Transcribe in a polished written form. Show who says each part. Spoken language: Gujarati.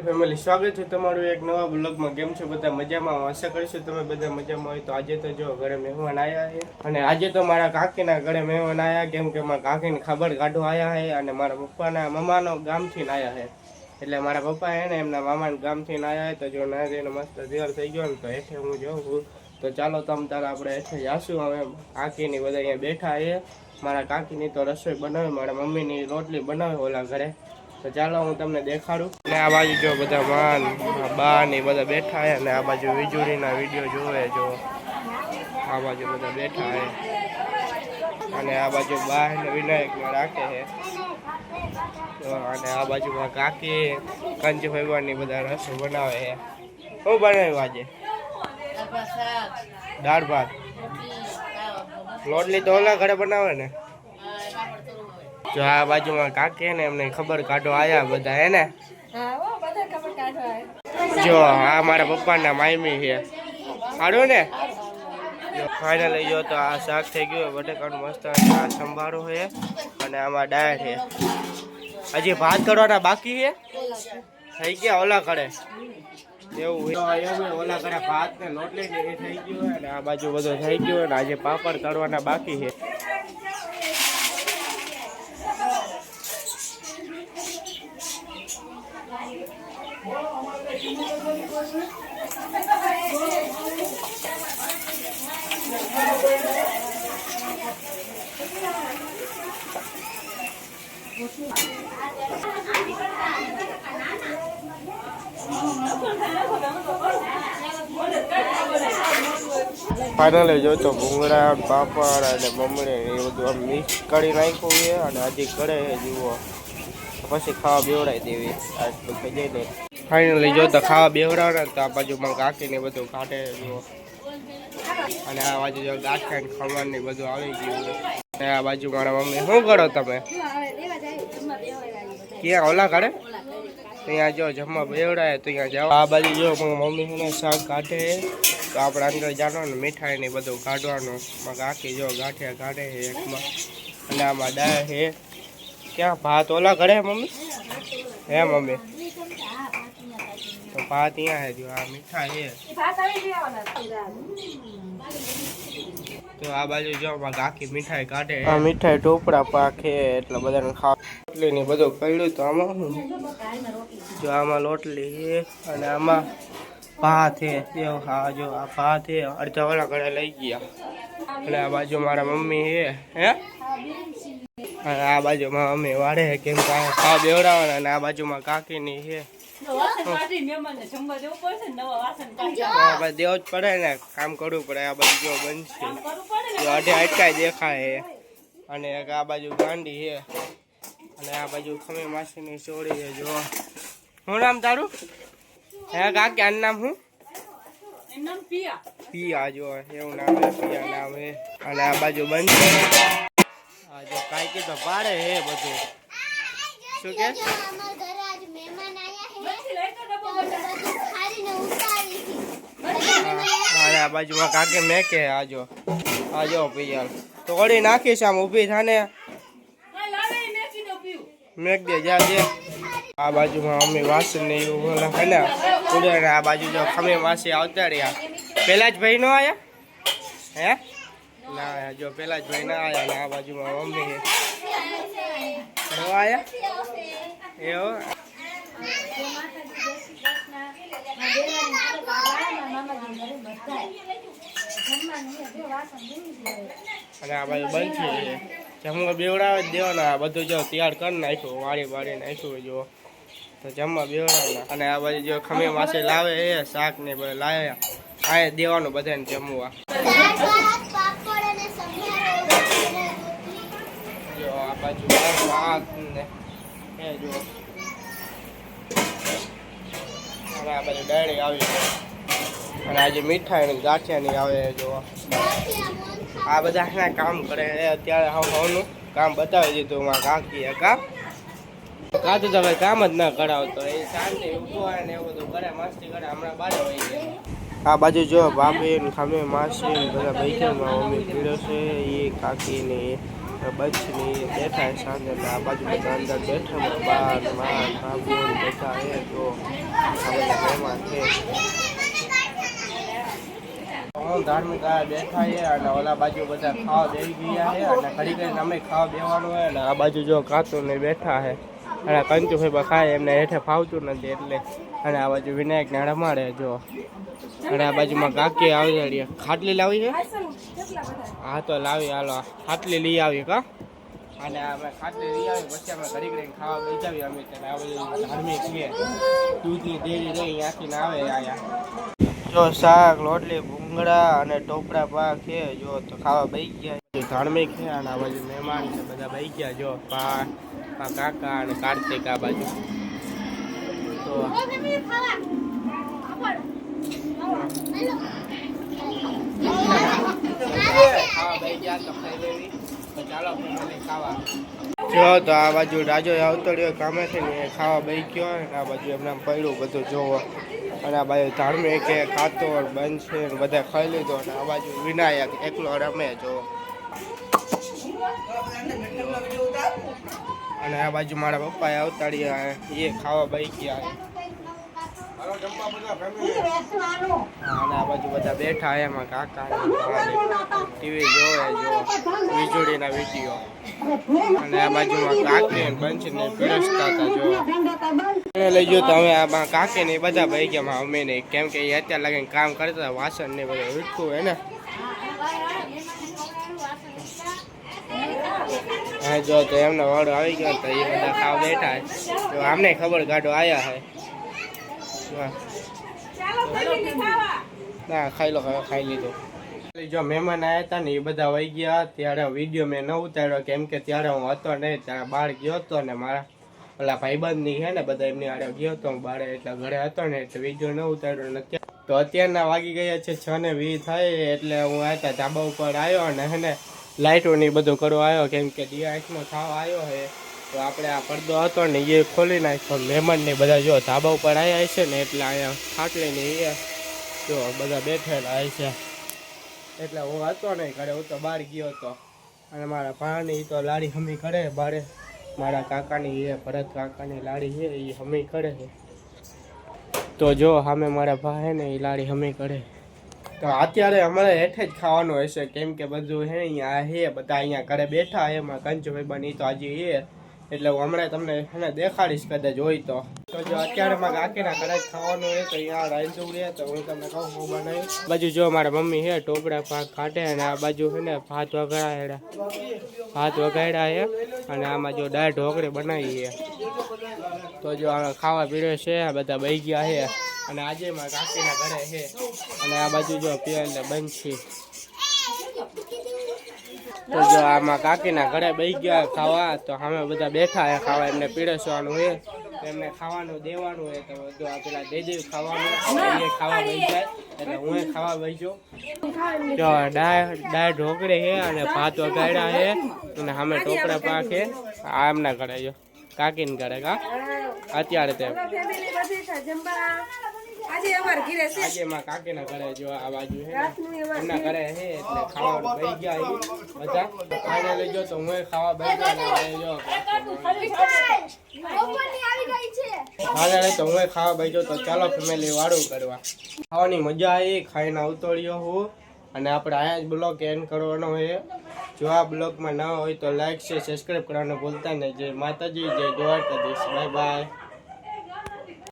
Speaker 1: ફેમિલી સ્વાગત છે તમારું એક નવા બ્લોગમાં। કેમ છો બધા મજામાં? આશા કરીશું તમે બધા મજામાં હોય। તો આજે તો જો ઘરે મહેમાન આવ્યા છે અને આજે તો મારા કાકીના ઘરે મહેમાન આવ્યા, કેમ કે મારા કાકીને ખબર કાઢવા આવ્યા છે અને મારા પપ્પાના મમ્માનો ગામથી આવ્યા છે। એટલે મારા પપ્પા છે ને એમના મામાના ગામથી આવ્યા છે। તો જો નારીને મસ્ત તૈયાર થઈ ગયો ને તો હેઠે હું જોઉં। તો ચાલો તમ તારે આપણે હેઠે જાશું। હવે કાકીની બધા અહીંયા બેઠા છે। મારા કાકીની તો રસોઈ બનાવે, મારા મમ્મીની રોટલી બનાવે ઓલા ઘરે। તો ચાલો હું તમને દેખાડું। અને આ બાજુ જો બધા માન બા ને બધા બેઠા છે અને આ બાજુ વીજળીના વિડીયો જોવે જો આ બાજુ બધા બેઠા છે અને આ બાજુ બા ને વિનાયકને રાખે છે। અને આ બાજુમાં કાકી કંચ ભગવાનની બધા રસોઈ બનાવે છે। શું બનાવ્યું આજે? દાળ ભાત। રોટલી તો ઓલા ઘરે બનાવે ને? જો આ બાજુમાં કાકી ને એમને ખબર કાઢવા આયા બધા હે ને। જો આ મારા પપ્પાના માયમી છે સારું ને। ફાઇનલી જો તો આ શાક થઈ ગયું બટેકાનું મસ્ત, આ સંભારો છે અને આમાં દાળ છે। હજી ભાત કરવાના બાકી છે, થઈ ગયા ઓલા ઘરે એવું ઓલા ઘરે ભાત ને રોટલી ને એ થઈ ગયું અને આ બાજુ બધું થઈ ગયું અને આજે પાપડ તળવાના બાકી છે। ફાઇનલી જો તો ભૂંગળા પાપડ અને મમરી એ બધું આમ મિક્સ કરી નાખ્યું છે અને હજી કરે છે જુઓ, પછી ખાવા બેવડાવી દેવી આટલું થઈ જાય ને। ફાઇનલી જો તો ખાવા બેવડાવે તો આ બાજુમાં કાકીને બધું કાઢે જુઓ અને આ બાજુ જો ગાંઠિયા ને ખમણ ને બધું આવી ગયું અને આ બાજુ મારા મમ્મી શું કરો તમે? ક્યાં ઓલા કરે? ત્યાં જો જમવા બેવડાય તો ત્યાં જાઓ। આ બાજુ જો મમ્મી ને શાક કાઢે તો આપણે અંદર જવાનું મીઠાઈ ને બધું કાઢવાનું। કાકી જો ગાંઠિયા કાઢે છે એકમાં અને આમાં દાળ છે। ક્યાં ભાત ઓલા કરે મમ્મી? હે મમ્મી તો ભાત અહીંયા છે જો આ મીઠાઈ છે। તો આ બાજુ જો કાકી મીઠાઈ કાઢે, આ મીઠાઈ ટોપડા પાકે એટલે બધાને ખાવા રોટલી ને બધું પડ્યું। તો આમાં જો આમાં રોટલી છે અને આમાં ભાત છે। હા જો આ ભાત છે, અડધા વાળા ઘરે લઈ ગયા અને આ બાજુ મારા મમ્મી છે હે અને આ બાજુ મારા મમ્મી વાળે કેમ કે ખાવા બેવડાવવાના અને આ બાજુમાં કાકીની છે દેવું જ પડે ને, કામ કરવું પડે। આ બાજુ જો બનશે જો અઢે અટકાય દેખાય અને આ બાજુ ગાંડી છે અને આ બાજુ ખમી માસીની ચોળી છે। જો શું નામ તારું? હે કાકી આનું નામ શું? પિયા જો એવું નામ છે, પિયા નામ છે અને આ બાજુ બનશે। આ જો કાકી તો પાડે હે બધું શું કે આ બાજુમાં કાકે મેકે આજો પિયાલ તો વળી નાખીશ આમ ઊભી થાને મેક દે જા દે। આ બાજુમાં મમ્મી વાસણ ને એવું નાખે ને ઉડે ને આ બાજુ જો ખમી માસી આવતા રહ્યા। પેલા જ ભાઈ નો આયા હે ના જો પેલા જ ભાઈ ના આયા ને આ બાજુમાં મમ્મી નો આયા એવો અને આ બાજુ બંધ છે જમવા બેવડાવે જ દેવાના। બધું જો તૈયાર કરી નાખ્યું, વાળી નાખ્યું જો તો જમવા બેવડાવવાના અને આ બાજુ જો ખમી માસે લાવે એ શાક ને બધું લાવ્યા આ દેવાનું બધાને જમવા। જો આ બાજુ ભાત ને એ જો અને આ બાજુ ડાળી આવી છે અને આજે મીઠાઈ ને ગાંઠિયાની આવે જો આ બધા કામ કરે અત્યારે હવનું કામ બતાવી દીધું મારા કાકીએ કામ કાતું તો ભાઈ કામ જ ના કરાવતો એ શાંતિ ઉભો હોય ને એવું બધું કરે મસ્તી કરે। હમણાં બારે હોય ગયા આ બાજુ જો ભાભી ને ખમી માસી ને બધા બેઠા મમ્મી પીડો છે એ કાકી ને બચની બેઠા સાંજે આ બાજુ બધા અંદર બેઠા બાર માં ભાભી બેઠા એ તો કાકા છે. ધાર્મિક બેઠા છે અને ઓલા બાજુ બધા ખાવા બેસી ગયા છે અને ઘડી કરીને અમે ખાવા બેવાનું હોય અને આ બાજુ જો કાતું ને બેઠા છે અને કંચુભાઈ ખાય એમને હેઠે ફાવતું નથી એટલે. અને આ બાજુ વિનાયક ને રમાડે જો. અને આ બાજુમાં કાકી આવી ખાટલી લાવી છે. હા તો લાવી હાલો ખાટલી લઈ આવી કા. અને અમે ખાટલી લઈ આવી પછી અમે ઘડી કરીને ખાવા બેસી જાવી અમે. આ બધું ધાર્મિક છે દૂધની ડેરી રહી ત્યાંથી ને આવે અહીંયા. જો શાક રોટલી ભૂંગળા અને ટોપરા પાક છે જો તો ખાવા બેસી ગયા. ધાર્મિક છે અને આ બાજુ મહેમાન છે બધા બેસી ગયા જો પા કાકા અને કાર્તિક આ બાજુ. તો ખાવા બેસી ગયા તો ખાઈ લેવી. ચાલો ખાવા. જો તો આ બાજુ રાજો આવતો રહ્યો કામેથી ને ખાવા બેસી ગયો અને આ બાજુ એમને પડ્યું બધું જોવો. અને આ બાજુ ધાર્મિક ખાતો બંધ છે બધા ખાઈ લીધો. અને આ બાજુ વિનાયક એકલો રમે જો. અને આ બાજુ મારા પપ્પા આવતા રહ્યા એ ખાવા બેસી ગયા. અને આ બાજુ બધા બેઠા એમાં કાકા ટીવી જોવે જો વીજળીના વિડીયો. અને આ બાજુમાં કાકી બંધ ને પીરસતા હતા જો. લઈ ગયો તો હવે આ કાકી ને બધા ભાઈ ગયા અમે નહીં કેમ કે એ અત્યારે લાગીને કામ કરતા વાસણ ને બધું ઉઠવું હોય ને. હા જો તો એમનો વાળો આવી ગયો તો એ બધા ખાવા બેઠા તો આમને ખબર ગાડો આવ્યા હે. ના ખાઈ લો ખાઈ લીધો. જો મહેમાન આવ્યા હતા ને એ બધા વહી ગયા ત્યારે વિડીયો મેં ન ઉતાર્યો કેમ કે ત્યારે હું હતો નહીં. ત્યારે બહાર ગયો હતો ને મારા ઓલા ભાઈબંધની છે ને બધા એમની આડે ગયો હતો હું બહાર એટલે ઘરે હતો ને એટલે વિડીયો ન ઉતાર્યો નથી. તો અત્યારના વાગી ગયા છે 6:20 થાય એટલે હું આવ્યા ધાબા ઉપર આવ્યો અને હે ને લાઇટો ને બધું કરવા આવ્યો કેમ કે દિવાળીનો થાવ આવ્યો છે તો આપણે આ પડદો હતો ને એ ખોલી નાખ્યો. મહેમાન ને બધા જો ધાબા ઉપર આવ્યા છે ને એટલે અહીંયા ખાટલી ને એ જો બધા બેઠેલા છે એટલે હું હતો નહીં ઘરે હું તો બહાર ગયો હતો. અને મારા ભાની તો લાડી હમી કરે બારે. મારા કાકાની એ ભરત કાકાની લાડી છે એ હમી કરે છે તો જો સામે મારા ભાઈ ને એ લાડી હમી કરે. તો અત્યારે અમારે હેઠે જ ખાવાનું હશે કેમ કે બધું હે અહીંયા હે બધા અહીંયા ઘરે બેઠા એમાં કંચુભાઈ બની તો હજી એ એટલે હું હમણાં તમને એને દેખાડીશ કદાચ હોય તો. જો અત્યારે મારા કાકીના ઘરે જ ખાવાનું હોય તો અહીંયા રાંધું રહે તો હું તમને કહું હું બનાવી. બાજુ જો મારા મમ્મી છે ટોપરા પાક કાઢે અને આ બાજુ છે ને ભાત વગાડ્યા છે અને આમાં જો દાળ ઢોકળી બનાવી છે. તો જો ખાવા પીરે છે બધા બેસી ગયા છે અને આજે મારા કાકીના ઘરે છે. અને આ બાજુ જો પિયર ને બંછી તો જો આમાં કાકીના ઘરે બેસી ગયા ખાવા તો અમે બધા બેઠા હે ખાવા. એમને પીરસવાનું હોય એમને ખાવાનું દેવાનું હોય તો જો આ પેલા દે ખાવાનું એ ખાવા બેસી જાય એટલે હું ખાવા બેસજો. જો દાળ ઢોકળી છે અને ભાત વગાડ્યા છે અને સામે ટોપરા પાક છે. આ એમના ઘરે જો કાકીને ઘરે કા અત્યારે તે આજે માં કાકીના ઘરે જો આ બાજુ છે એમના ઘરે છે એટલે ખાવાનું બેસી ગયા બધા ખાઈને લઈ જો તો હું ખાવા બેસી ગયો તો હું ખાવા બેસજો. તો ચાલો ફેમિલી વાળું કરવા ખાવાની મજા આવી ખાઈને આવતો રહ્યો હું. અને આપણે અહીંયા જ બ્લોગ એન્ડ કરવાનો હોય. જો આ બ્લોગમાં ના હોય તો લાઈક છે સબસ્ક્રાઈબ કરવાનું ભૂલતા નહીં. જય માતાજી જય દ્વારકાધીશ બાય બાય.